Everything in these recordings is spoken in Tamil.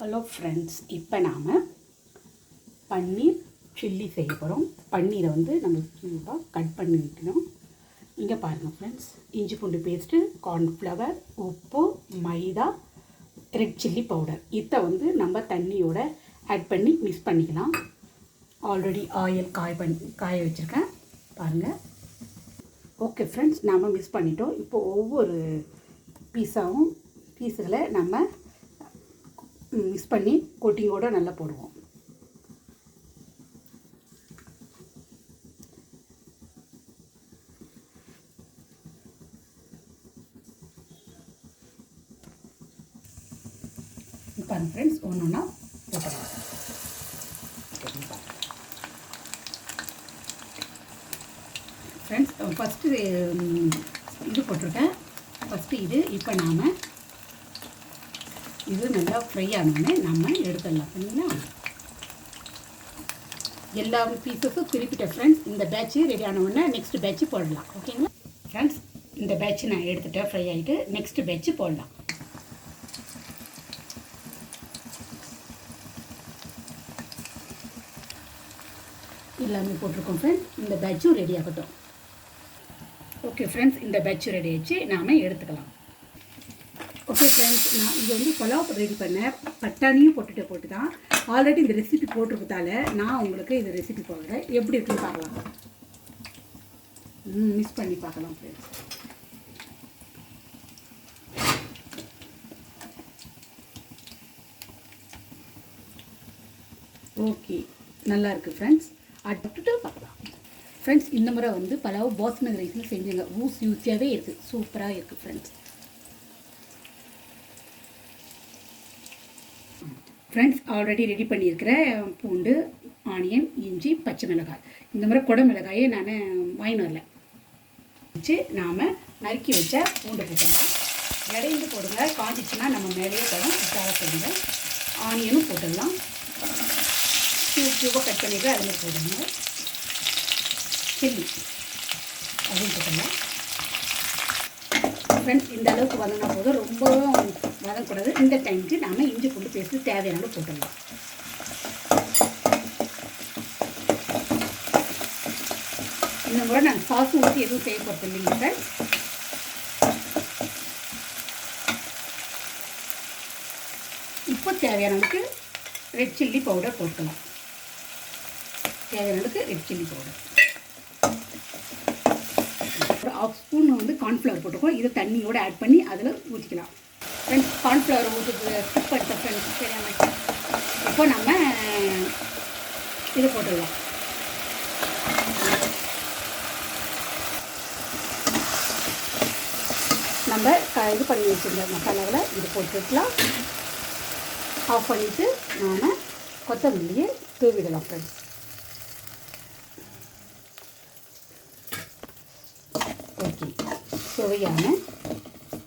ஹலோ ஃப்ரெண்ட்ஸ், இப்போ நாம் பன்னீர் சில்லி செய்ய போகிறோம். பன்னீரை நம்ம க்யூபாக கட் பண்ணி வைக்கணும். இங்கே பாருங்கள் ஃப்ரெண்ட்ஸ், இஞ்சி பூண்டு பேஸ்ட்டு, கார்ன்ஃப்ளவர், உப்பு, மைதா, ரெட் சில்லி பவுடர். இதை நம்ம தண்ணியோட ஆட் பண்ணி மிக்ஸ் பண்ணிக்கலாம். ஆல்ரெடி ஆயில் காய வச்சுருக்கேன் பாருங்கள். ஓகே ஃப்ரெண்ட்ஸ், நாம் மிக்ஸ் பண்ணிட்டோம். இப்போது ஒவ்வொரு பீஸுகளை நம்ம மிக்ஸ் பண்ணி கோட்டிங்கோடு நல்லா போடுவோம். இப்போ ஃப்ரெண்ட்ஸ் ஒன்று ஒன்றா போட்டுடலாம். ஃப்ரெண்ட்ஸ் ஃபஸ்ட்டு இது போட்டிருக்கேன். ஃபஸ்ட்டு இது இப்போ நாம் இது நல்லா ஃப்ரை ஆனோடனே நம்ம எடுத்துடலாம். சரிங்களா? எல்லா பீஸஸும் திருப்பிட்டேன் ஃப்ரெண்ட்ஸ். இந்த பேட்ச்சு ரெடி ஆனவுடனே நெக்ஸ்ட் பேட்ச்சு போடலாம். ஓகேங்களா ஃப்ரெண்ட்ஸ்? இந்த பேட்ச்சு நான் எடுத்துகிட்டேன், ஃப்ரை ஆகிட்டு. நெக்ஸ்ட் பேட்ச்சு போடலாம். எல்லாமே போட்டிருக்கோம் ஃப்ரெண்ட்ஸ். இந்த பேட்சும் ரெடி ஆகட்டும். ஓகே ஃப்ரெண்ட்ஸ், இந்த பேட்சும் ரெடி ஆகிடுச்சு. நாம் எடுத்துக்கலாம். ஓகே ஃப்ரெண்ட்ஸ், நான் இது பலாவ் ரெடி பண்ணேன். பட்டாணியும் போட்டு தான் ஆல்ரெடி இந்த ரெசிபி போட்டிருக்கதால நான் உங்களுக்கு இந்த ரெசிபி போடுறேன். எப்படி இருக்குன்னு பார்க்கலாம். மிக்ஸ் பண்ணி பார்க்கலாம் ஃப்ரெண்ட்ஸ். ஓகே, நல்லா இருக்குது ஃப்ரெண்ட்ஸ். அடுத்துட்டு பார்க்கலாம் ஃப்ரெண்ட்ஸ். இந்த முறை பலாவ் பாஸ்மதி ரைஸில் செஞ்சுங்க. யூஸியாகவே இருக்குது, சூப்பராக இருக்குது ஃப்ரெண்ட்ஸ். ஃப்ரெண்ட்ஸ், ஆல்ரெடி ரெடி பண்ணியிருக்கிற பூண்டு, ஆனியன், இஞ்சி, பச்சை மிளகாய். இந்த மாதிரி குடை மிளகாயை நான் வாங்கின்னு வரல வச்சு நாம் நறுக்கி வச்ச பூண்டு போட்டுடலாம். இடையில போடுங்க, காஞ்சிச்சுன்னா நம்ம மேலேயே படம் தேவைப்படுங்க. ஆனியனும் போட்டுடலாம். கியூபாக கட் பண்ணிவிட்டு அது மாதிரி போடுங்க. சில்லி அதுவும் போட்டுடலாம். ஃப்ரெண்ட்ஸ், இந்த அளவுக்கு வதங்கினா போதும், ரொம்பவும் வதங்கக்கூடாது. இந்த டைமுக்கு நாம் இஞ்சி பூண்டு பேஸ்ட்டு தேவையான போட்டுடலாம். இந்த முறை நாங்கள் சாஸ் ஊற்றி எதுவும் செய்ய போகிறது இல்லைங்க ஃப்ரெண்ட்ஸ். இப்போ தேவையான அளவுக்கு ரெட் சில்லி பவுடர் போட்டுக்கலாம். தேவையான அளவுக்கு ரெட் சில்லி பவுடர். ஒரு ஹாஃப் ஸ்பூன் கார்ன்ஃப்ளவர் போட்டுக்கோம். இதை தண்ணியோடு ஆட் பண்ணி அதில் ஊற்றிக்கலாம். ஃப்ரெண்ட்ஸ், கார்ன்ஃப்ளவர் ஊற்றுக்கு ஸ்கிப் பண்ணிட்ட ஃப்ரெண்ட்ஸ், தெரியாமல். இப்போ நம்ம இதை போட்டுடலாம். நம்ம இது பண்ணி வச்சுருந்த மசாலாவில் இது போட்டுக்கலாம். ஆஃப் பண்ணிவிட்டு நாம் கொத்தமல்லியை தூவிடலாம் ஃப்ரெண்ட்ஸ். ஓகே, சுவையான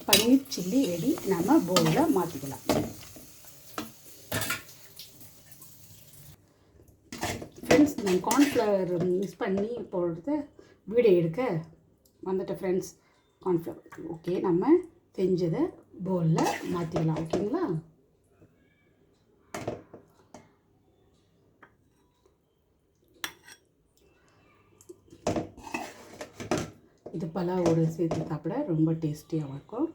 பன்னீர் சில்லி ரெடி. நம்ம பவுலில் மாற்றிக்கலாம். ஃப்ரெண்ட்ஸ், நான் கார்ன்ஃப்ளவர் மிக்ஸ் பண்ணி போடுறது வீடியோ எடுக்க வந்துட்டேன் ஃப்ரெண்ட்ஸ். கார்ன்ஃப்ளவர் ஓகே, நம்ம செஞ்சதை பவுலில் மாற்றிக்கலாம். ஓகேங்களா? இது பலாவோடு சேர்த்து சாப்பிட ரொம்ப டேஸ்டியாக இருக்கும்.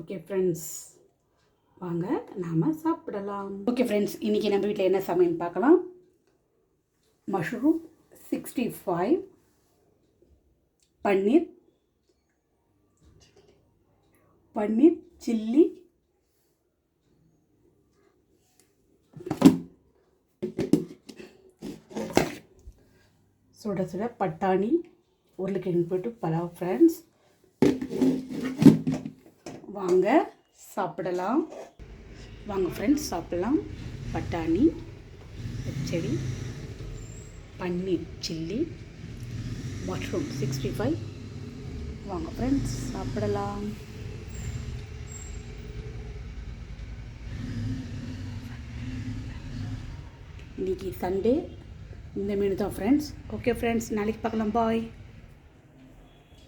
ஓகே ஃப்ரெண்ட்ஸ், வாங்க நாம் சாப்பிடலாம். ஓகே ஃப்ரெண்ட்ஸ், இன்றைக்கி நம்ம வீட்டில் என்ன சமையல் பார்க்கலாம். மஷ்ரூம் 65, பன்னீர் சில்லி, சுட சுட பட்டாணி, உருளைக்கிழங்கு போட்டு பலாவ் ஃப்ரெண்ட்ஸ். வாங்க சாப்பிடலாம். வாங்க ஃப்ரெண்ட்ஸ் சாப்பிடலாம். பட்டாணி பச்சடி, பன்னீர் சில்லி, மஷ்ரூம் 65. வாங்க ஃப்ரெண்ட்ஸ் சாப்பிடலாம். இன்றைக்கி சண்டே இந்த மீன் தான் ஃப்ரெண்ட்ஸ். ஓகே ஃப்ரெண்ட்ஸ், நாளைக்கு பார்க்கலாம். பாய்.